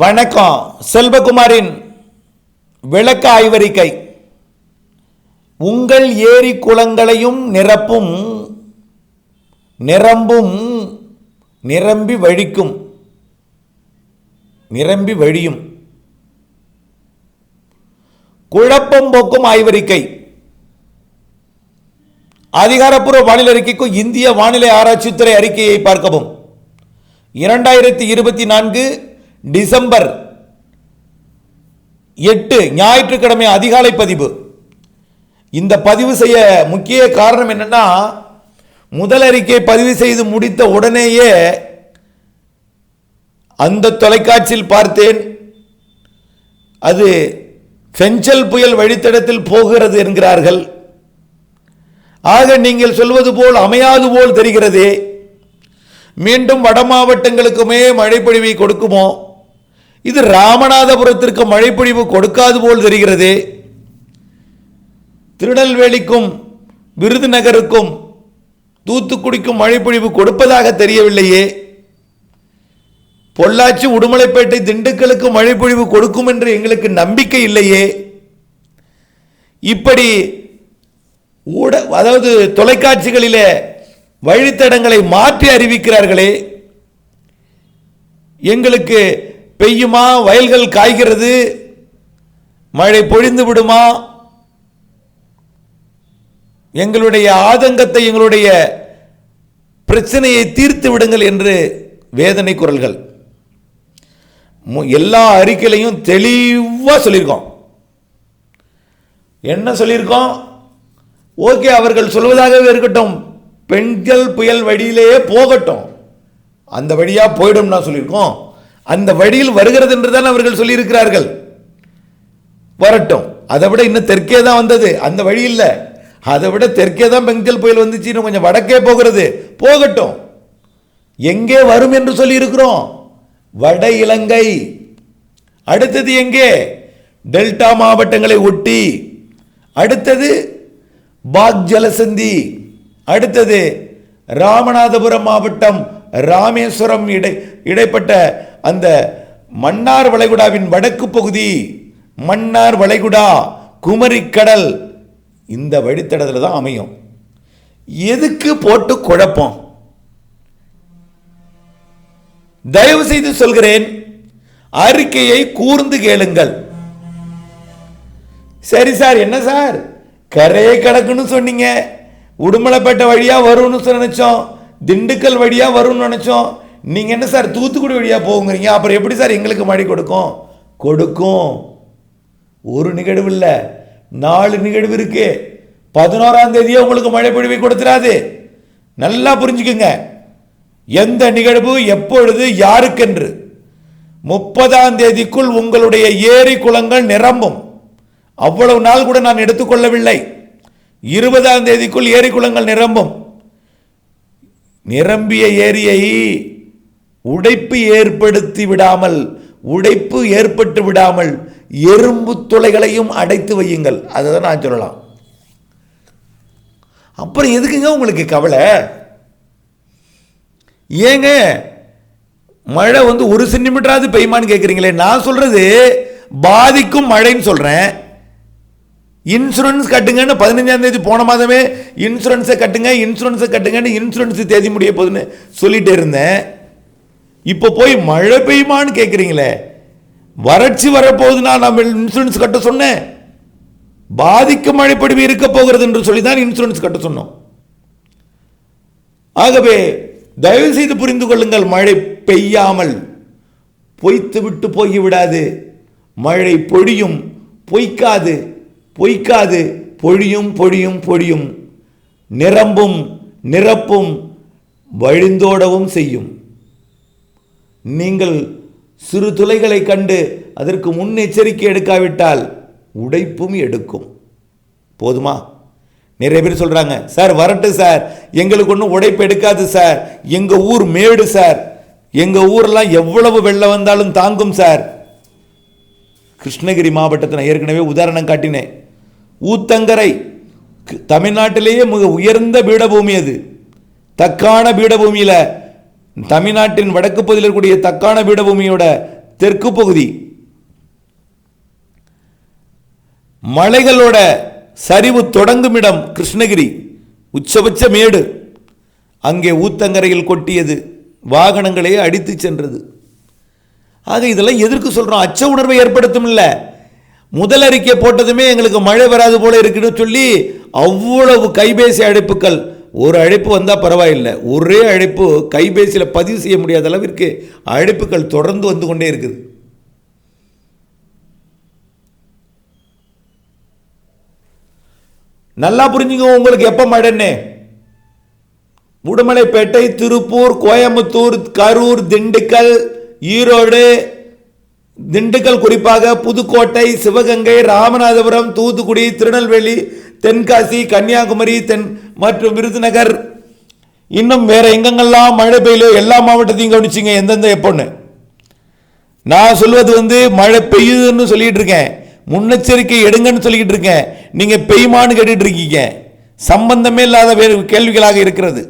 வணக்கம். செல்வகுமாரின் விளக்க ஆய்வறிக்கை. உங்கள் ஏரி குளங்களையும் நிரம்பும் நிரம்பி வழியும் குழப்பம் போக்கும் ஆய்வறிக்கை. அதிகாரப்பூர்வ வானிலை அறிக்கைக்கு இந்திய வானிலை ஆராய்ச்சித்துறை அறிக்கையை பார்க்கவும். 2024 டிசம்பர் 8 ஞாயிற்றுக்கிழமை அதிகாலை பதிவு. இந்த பதிவு செய்ய முக்கிய காரணம் என்னன்னா, முதல் அறிக்கை பதிவு செய்து முடித்த உடனேயே அந்த தொலைக்காட்சியில் பார்த்தேன், அது பெஞ்சல் புயல் வழித்தடத்தில் போகிறது என்கிறார்கள். ஆக நீங்கள் சொல்வது போல் அமையாது போல் தெரிகிறதே. மீண்டும் வட மாவட்டங்களுக்குமே மழைப்பொழிவை கொடுக்குமோ? இது ராமநாதபுரத்திற்கு மழைப்பொழிவு கொடுக்காது போல் தெரிகிறதே. திருநெல்வேலிக்கும் விருதுநகருக்கும் தூத்துக்குடிக்கும் மழைப்பொழிவு கொடுப்பதாக தெரியவில்லையே. பொள்ளாச்சி, உடுமலைப்பேட்டை, திண்டுக்கலுக்கு மழைப்பொழிவு கொடுக்கும் என்று எங்களுக்கு நம்பிக்கை இல்லையே. இப்படி அதாவது தொலைக்காட்சிகளிலே வழித்தடங்களை மாற்றி அறிவிக்கிறார்களே. எங்களுக்கு பெய்யுமா, வயல்கள் காய்கிறது, மழை பொழிந்து விடுமா, எங்களுடைய ஆதங்கத்தை, எங்களுடைய பிரச்சனையை தீர்த்து விடுங்கள் என்று வேதனை குரல்கள். எல்லா அறிக்கையிலையும் தெளிவாக சொல்லியிருக்கோம். என்ன சொல்லியிருக்கோம்? ஓகே, அவர்கள் சொல்வதாகவே இருக்கட்டும், பெண்கள் புயல் வழியிலேயே போகட்டும், அந்த வழியா போயிடும் சொல்லியிருக்கோம். அந்த வழியில் வருகிறது என்று தான் அவர்கள் சொல்லியிருக்கிறார்கள். வரட்டும். அதை விட இன்னும் தெற்கே தான் வந்தது, அந்த வழி இல்லை, அதை விட தெற்கே தான் பெண்கள் புயல் வந்துச்சு, இன்னும் கொஞ்சம் வடக்கே போகிறது, போகட்டும். எங்கே வரும் என்று சொல்லி இருக்கிறோம்? வட இலங்கை. அடுத்தது எங்கே? டெல்டா மாவட்டங்களை ஒட்டி. அடுத்தது பாக் ஜலசந்தி. அடுத்தது ராமநாதபுரம் மாவட்டம், ராமேஸ்வரம் இடைப்பட்ட அந்த மன்னார் வளைகுடாவின் வடக்கு பகுதி, மன்னார் வளைகுடா, குமரிக்கடல், இந்த வழித்தடத்தில் தான் அமையும். எதுக்கு போட்டு குழப்பம்? தயவு செய்து சொல்கிறேன், அறிக்கையை கூர்ந்து கேளுங்கள். சரி சார், என்ன சார் கரையை கடக்குன்னு சொன்னீங்க, உடுமலைப்பேட்டை வழியா வரும்னு நினைச்சோம், திண்டுக்கல் வழியா வரும்னு நினைச்சோம், நீங்க என்ன சார் தூத்துக்குடி வழியா போகுங்கிறீங்க, அப்புறம் எப்படி சார் எங்களுக்கு மழை கொடுக்கும்? கொடுக்கும். ஒரு நிகழ்வு இல்லை, 4 நிகழ்வு இருக்கு. 11ஆம் தேதியே உங்களுக்கு மழை பொழிவை கொடுத்துறாது. நல்லா புரிஞ்சுக்குங்க, எந்த நிகழ்வு எப்பொழுது யாருக்கென்று. 30ஆம் தேதிக்குள் உங்களுடைய ஏரி குளங்கள் நிரம்பும். அவ்வளவு நாள் கூட நான் எடுத்துக்கொள்ளவில்லை. 20ஆம் தேதிக்குள் ஏரி குளங்கள் நிரம்பும். நிரம்பிய ஏரியை உடைப்பு ஏற்பட்டு விடாமல் எறும்பு துளைகளையும் அடைத்து வையுங்கள். அதுதான் நான் சொல்லலாம். அப்புறம் எதுக்குங்க உங்களுக்கு கவலை? ஏங்க மழை ஒரு சென்டிமீட்டராது பெய்யுமான்னு கேட்குறீங்களே. நான் சொல்றது பாதிக்கும் மழைன்னு சொல்றேன். இன்சூரன்ஸ் கட்டுங்கன்னு 15ஆம் தேதி போன மாதமே இன்சூரன்ஸை கட்டுங்கன்னு இன்சூரன்ஸ் தேதி முடிய போகுதுன்னு சொல்லிட்டு இருந்தேன். இப்போ போய் மழை பெய்யுமான்னு கேட்குறீங்களே. வறட்சி வரப்போகுதுன்னா நம்ம இன்சூரன்ஸ் கட்ட சொன்னேன். பாதிக்கும் மழைப்பொழிவு இருக்க போகிறது என்று சொல்லி தான் இன்சூரன்ஸ் கட்ட சொன்னோம். ஆகவே தயவு செய்து புரிந்து கொள்ளுங்கள், மழை பெய்யாமல் பொய்த்து விட்டு போய்விடாது. மழை பொழியும், பொய்க்காது, பொழியும், நிரம்பும், நிரப்பும், வழிந்தோடவும் செய்யும். நீங்கள் சிறு துளைகளை கண்டு அதற்கு முன்னெச்சரிக்கை எடுக்காவிட்டால் உடைப்பும் எடுக்கும். போதுமா? நிறைய பேர் சொல்றாங்க, சார் வரட்டு சார், எங்களுக்கு ஒன்றும் உடைப்பு எடுக்காது சார், எங்க ஊர் மேடு சார், எங்க ஊரெல்லாம் எவ்வளவு வெள்ளம் வந்தாலும் தாங்கும் சார். கிருஷ்ணகிரி மாவட்டத்தில் ஏற்கனவே உதாரணம் காட்டினேன். ஊத்தங்கரை தமிழ்நாட்டிலேயே மிக உயர்ந்த பீடபூமி. அது தக்கான பீடபூமியில், தமிழ்நாட்டின் வடக்கு பகுதியில் இருக்கக்கூடிய தக்கான பீடபூமியோட தெற்கு பகுதி. மலைகளோட சரிவு தொடங்கும் இடம் கிருஷ்ணகிரி, உச்சபட்ச மேடு. அங்கே ஊத்தங்கரையில் கொட்டியது, வாகனங்களே அடித்து சென்றது. ஆக இதெல்லாம் எதற்கு சொல்றோம்? அச்ச உணர்வை ஏற்படுத்தும். இல்லை, முதல் அறிக்கை போட்டதுமே எங்களுக்கு மழை வராது போல இருக்குன்னு சொல்லி அவ்வளவு கைபேசி அழைப்புகள். ஒரு அழைப்பு வந்தால் பரவாயில்லை, ஒரே அழைப்பு கைபேசியில் பதிவு செய்ய முடியாத அளவிற்கு அழைப்புகள் தொடர்ந்து வந்து கொண்டே இருக்குது. நல்லா புரிஞ்சுங்க. உங்களுக்கு எப்போ மழைன்னு? உடுமலைப்பேட்டை, திருப்பூர், கோயம்புத்தூர், கரூர், திண்டுக்கல், ஈரோடு, திண்டுக்கல் குறிப்பாக புதுக்கோட்டை, சிவகங்கை, ராமநாதபுரம், தூத்துக்குடி, திருநெல்வேலி, தென்காசி, கன்னியாகுமரி மற்றும் விருதுநகர், இன்னும் வேற எங்கெங்கெல்லாம் மழை பெய்யலோ எல்லா மாவட்டத்தையும் கவனிச்சிங்க எந்தெந்த எப்போன்னு. நான் சொல்வது மழை பெய்யுதுன்னு சொல்லிட்டு இருக்கேன், முன்னெச்சரிக்கை எடுங்கன்னு சொல்லிக்கிட்டு இருக்கேன். நீங்க பெய்யுமான்னு கேட்டுட்டு இருக்கீங்க. சம்பந்தமே இல்லாத வேறு கேள்விகளாக இருக்கிறது.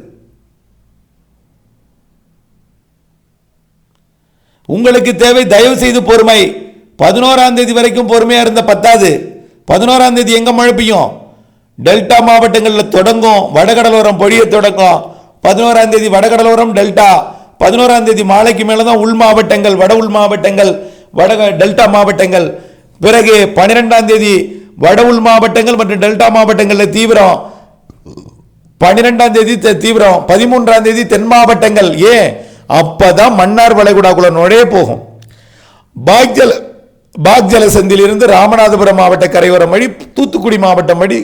உங்களுக்கு தேவை தயவு செய்து பொறுமை. 11ஆம் தேதி வரைக்கும் பொறுமையா இருந்த பத்தாது. 11ஆம் தேதி எங்க மழை பெய்யும்? டெல்டா மாவட்டங்களில் தொடங்கும், வடகடலோரம் பொழிய தொடங்கும். 11ஆம் தேதி வடகடலோரம், டெல்டா. 11ஆம் தேதி மாலைக்கு மேலதான் உள் மாவட்டங்கள், வட உள் மாவட்டங்கள், டெல்டா மாவட்டங்கள். பிறகு 12ஆம் தேதி வட உள் மாவட்டங்கள் மற்றும் டெல்டா மாவட்டங்களில் தீவிரம். 12ஆம் தேதி தீவிரம். 13ஆம் தேதி தென் மாவட்டங்கள். ஏன்? அப்பதான் மன்னார் வளைகுடாக்குள்ள நுழைய போகும். பாக் ஜலசந்தியில் இருந்து ராமநாதபுரம் மாவட்ட கரையோரம் வழி தூத்துக்குடி மாவட்டம் வழி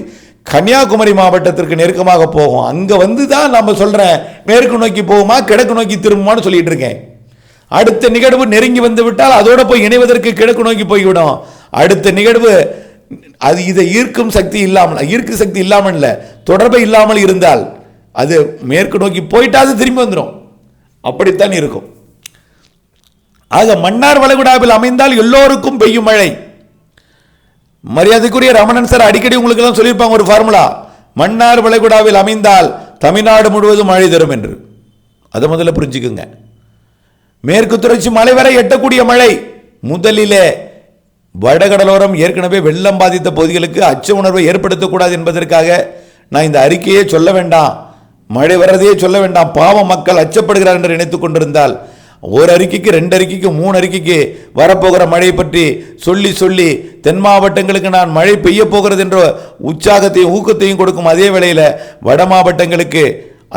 கன்னியாகுமரி மாவட்டத்திற்கு நெருக்கமாக போகும். அங்க தான் நம்ம சொல்றேன், மேற்கு நோக்கி போகுமா கிழக்கு நோக்கி திரும்புமான்னு சொல்லிட்டு இருக்கேன். அடுத்த நிகழ்வு நெருங்கி வந்து விட்டால் அதோட போய் இணைவதற்கு கிழக்கு நோக்கி போய்விடும். அடுத்த நிகழ்வு அது இதை ஈர்க்கும் சக்தி இல்லாமல் இல்லை, தொடர்பை இல்லாமல் இருந்தால் அது மேற்கு நோக்கி போயிட்டா அது திரும்பி வந்துடும். அப்படித்தான் இருக்கும். ஆக மன்னார் வளைகுடாவில் அமைந்தால் எல்லோருக்கும் பெய்யும் மழை. மரியாதைக்குரிய ரமணன் சார் அடிக்கடி உங்களுக்கு எல்லாம் சொல்லியிருப்பாங்க ஒரு ஃபார்முலா, மன்னார் வளைகுடாவில் அமைந்தால் தமிழ்நாடு முழுவதும் மழை தரும் என்று. அதை முதல்ல புரிஞ்சுக்குங்க. மேற்கு தொடர்ச்சி மலை வரை எட்டக்கூடிய மழை. முதலிலே வடகடலோரம் ஏற்கனவே வெள்ளம் பாதித்த பகுதிகளுக்கு அச்ச உணர்வை ஏற்படுத்தக்கூடாது என்பதற்காக நான் இந்த அறிக்கையே சொல்ல வேண்டாம், மழை வர்றதையே சொல்ல வேண்டாம், பாவம் மக்கள் அச்சப்படுகிறார் என்று நினைத்துக் கொண்டிருந்தால் ஒரு அறிக்கைக்கு 2 அறிக்கைக்கு 3 அறிக்கைக்கு வரப்போகிற மழை பற்றி சொல்லி சொல்லி தென் மாவட்டங்களுக்கு நான் மழை பெய்ய போகிறது என்ற உற்சாகத்தையும் ஊக்கத்தையும் கொடுக்கும் அதே வேளையில் வட மாவட்டங்களுக்கு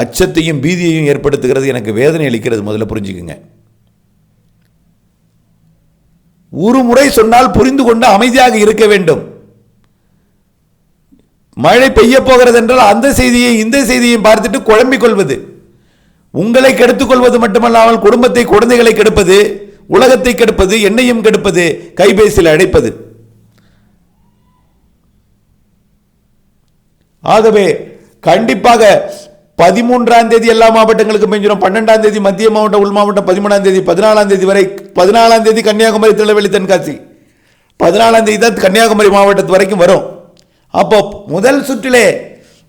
அச்சத்தையும் பீதியையும் ஏற்படுத்துகிறது. எனக்கு வேதனை அளிக்கிறது. முதல்ல புரிஞ்சுக்குங்க. ஒரு முறை சொன்னால் புரிந்து கொண்டு அமைதியாக இருக்க வேண்டும். மழை பெய்ய போகிறது என்றால் அந்த செய்தியை இந்த செய்தியையும் பார்த்துட்டு குழம்பிக் கொள்வது, உங்களை கெடுத்துக் கொள்வது மட்டுமல்லாமல் குடும்பத்தை குழந்தைகளை கெடுப்பது, உலகத்தை கெடுப்பது, எண்ணெயும் கெடுப்பது, கைபேசியில் அழைப்பது. ஆகவே கண்டிப்பாக 13ஆம் தேதி எல்லா மாவட்டங்களுக்கும் பெஞ்சிடும். 12ஆம் தேதி மத்திய மாவட்டம், உள் மாவட்டம், 13ஆம் தேதி, 14ஆம் தேதி வரை. 14ஆம் தேதி கன்னியாகுமரி, திருநெல்வேலி, தென்காசி. 14ஆம் தேதி தான் கன்னியாகுமரி மாவட்டத்து வரைக்கும் வரும். அப்போ முதல் சுற்றிலே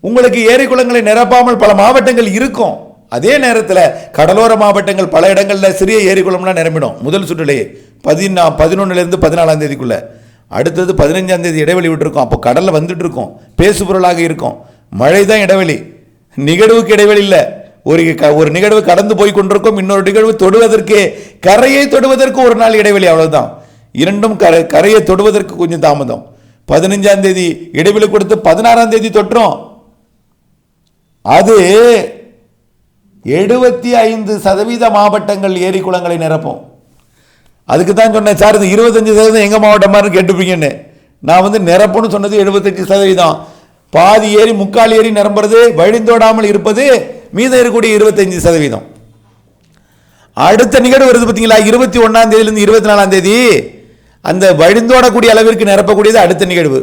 உங்களுக்கு ஏரி குளங்களை நிரப்பாமல் பல மாவட்டங்கள் இருக்கும். அதே நேரத்தில் கடலோர மாவட்டங்கள் பல இடங்களில் சிறிய ஏரி குளம்லாம் நிரம்பிடும் முதல் சுற்றிலேயே. 11லிருந்து 14ஆம் தேதிக்குள்ள. அடுத்தது 15ஆம் தேதி இடைவெளி விட்டுருக்கும். அப்போ கடலில் வந்துட்டு இருக்கும், பேசுபொருளாக இருக்கும். மழை தான் இடைவெளி, நிகழ்வுக்கு இடைவெளி இல்லை. ஒரு நிகழ்வு கடந்து போய் கொண்டிருக்கும், இன்னொரு நிகழ்வு தொடுவதற்கு, கரையை தொடுவதற்கு ஒரு நாள் இடைவெளி, அவ்வளவுதான். இரண்டும் கரையை தொடுவதற்கு கொஞ்சம் தாமதம். 15ஆம் தேதி இடைவெளி கொடுத்து 16ஆம் தேதி தொற்றோம். அது 75% மாவட்டங்கள் ஏரி குளங்களை நிரப்பும். அதுக்கு தான் சொன்னேன் சார், இது 25% எங்க மாவட்டமா கேட்டுப்பீங்கன்னு. நான் நிரப்புன்னு சொன்னது 75%. பாதி ஏரி முக்கால் ஏரி நிரம்புறது, வழிந்தோடாமல் இருப்பது, மீதம் இருக்கக்கூடிய 25%. அடுத்த நிகழ்வு வருது பார்த்தீங்களா, 21ஆம் தேதியிலிருந்து 24ஆம் தேதி அந்த வழிந்தோடக்கூடிய அளவிற்கு நிரப்பக்கூடியது அடுத்த நிகழ்வு.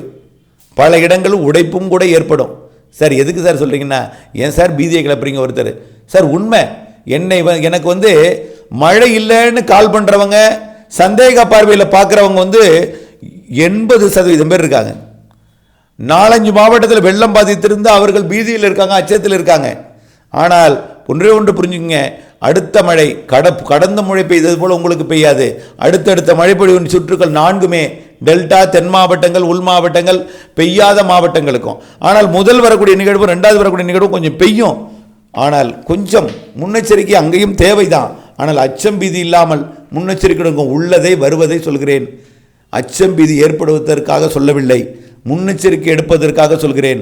பல இடங்களும் உடைப்பும் கூட ஏற்படும். சார் எதுக்கு சார் சொல்றீங்கன்னா, ஏன் சார் பீதியை கிளப்புறீங்க? ஒருத்தர் சார் உண்மை, எனக்கு மழை இல்லைன்னு கால் பண்றவங்க, சந்தேக பார்வையில் பார்க்குறவங்க 80% பேர் இருக்காங்க. 4-5 மாவட்டத்தில் வெள்ளம் பாதித்திருந்து அவர்கள் பீதியில் இருக்காங்க, அச்சத்தில் இருக்காங்க. ஆனால் ஒன்றே ஒன்று புரிஞ்சுக்கங்க, அடுத்த மழை கடந்த மழை பெய்தது போல உங்களுக்கு பெய்யாது. அடுத்தடுத்த மழைப்பொழிவின் சுற்றுக்கள் 4மே டெல்டா, தென் மாவட்டங்கள், உள் மாவட்டங்கள், பெய்யாத மாவட்டங்களுக்கும். ஆனால் முதல் வரக்கூடிய நிகழ்வு, 2வது வரக்கூடிய நிகழ்வு கொஞ்சம் பெய்யும். ஆனால் கொஞ்சம் முன்னெச்சரிக்கை அங்கேயும் தேவைதான். ஆனால் அச்சம் பீதி இல்லாமல் முன்னெச்சரிக்கை உள்ளதை வருவதை சொல்கிறேன். அச்சம் பீதி ஏற்படுவதற்காக சொல்லவில்லை, முன்னெச்சரிக்கை எடுப்பதற்காக சொல்கிறேன்.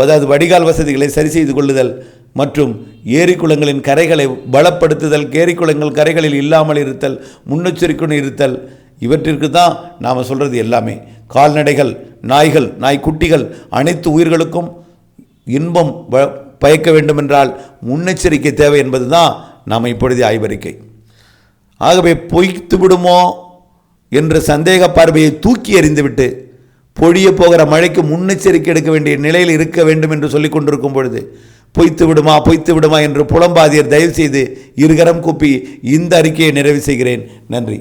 அதாவது வடிகால் வசதிகளை சரி செய்து கொள்ளுதல் மற்றும் ஏரி குளங்களின் கரைகளை பலப்படுத்துதல், ஏரி குளங்கள் கரைகளில் இல்லாமல் இருத்தல், முன்னெச்சரிக்கையுடன் இருத்தல், இவற்றிற்கு தான் நாம் சொல்கிறது எல்லாமே. கால்நடைகள், நாய்கள், நாய்க்குட்டிகள், அனைத்து உயிர்களுக்கும் இன்பம் பயக்க வேண்டுமென்றால் முன்னெச்சரிக்கை தேவை என்பது தான் நாம் இப்பொழுது ஆய்வறிக்கை. ஆகவே பொய்த்து விடுமோ என்ற சந்தேக பார்வையை தூக்கி எறிந்துவிட்டு பொழிய போகிற மழைக்கு முன்னெச்சரிக்கை எடுக்க வேண்டிய நிலையில் இருக்க வேண்டும் என்று சொல்லிக் கொண்டிருக்கும் பொழுது பொய்த்து விடுமா என்று புலம்பாதியர் தயவு செய்து இருகரம் கூப்பி இந்த அறிக்கையை நிறைவு செய்கிறேன். நன்றி.